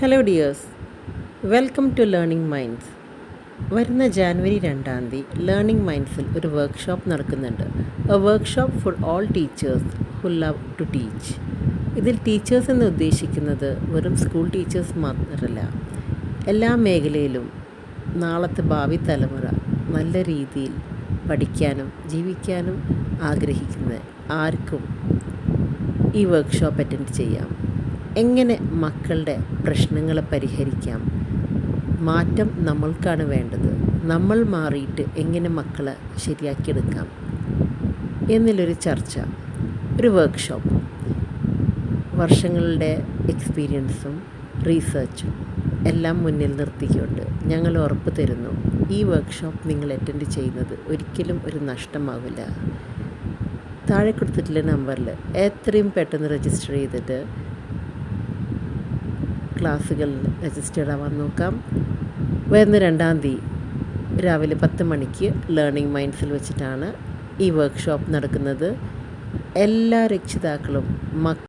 Hello dears, welcome to Learning Minds. വരുന്ന ജാനുവരി 2-ാം തീയതി ലേണിംഗ് മൈൻഡ്സിൽ ഒരു വർക്ക്ഷോപ്പ് നടക്കുന്നുണ്ട്. A workshop for all teachers who love to teach. ഇതിൽ ടീച്ചേഴ്സ് എന്ന് ഉദ്ദേശിക്കുന്നത് വെറും സ്കൂൾ ടീച്ചേഴ്സ് മാത്രമല്ല, എല്ലാ മേഖലയിലും നാളത്തെ ഭാവി തലമുറ നല്ല രീതിയിൽ പഠിക്കാനും ജീവിക്കാനും ആഗ്രഹിക്കുന്ന ആർക്കും ഈ വർക്ക്ഷോപ്പ് അറ്റൻഡ് ചെയ്യാം. എങ്ങനെ മക്കളുടെ പ്രശ്നങ്ങളെ പരിഹരിക്കാം, മാറ്റം നമ്മൾക്കാണ് വേണ്ടത്, നമ്മൾ മാറിയിട്ട് എങ്ങനെ മക്കളെ ശരിയാക്കിയെടുക്കാം എന്നുള്ളൊരു ചർച്ച, ഒരു വർക്ക്ഷോപ്പ്. വർഷങ്ങളുടെ എക്സ്പീരിയൻസും റീസേർച്ചും എല്ലാം മുന്നിൽ നിർത്തിക്കൊണ്ട് ഞങ്ങൾ ഉറപ്പ് തരുന്നു, ഈ വർക്ക്ഷോപ്പ് നിങ്ങൾ അറ്റൻഡ് ചെയ്യുന്നത് ഒരിക്കലും ഒരു നഷ്ടമാവില്ല. താഴെ കൊടുത്തിട്ടുള്ള നമ്പറിൽ എത്രയും പെട്ടെന്ന് രജിസ്റ്റർ ചെയ്തിട്ട് ക്ലാസ്സുകളിൽ രജിസ്റ്റേർഡ് ആവാൻ നോക്കാം. വരുന്ന 2-ാം തീയതി രാവിലെ 10 മണിക്ക് ലേണിംഗ് മൈൻഡ്സിൽ വെച്ചിട്ടാണ് ഈ വർക്ക്ഷോപ്പ് നടക്കുന്നത്. എല്ലാ രക്ഷിതാക്കളും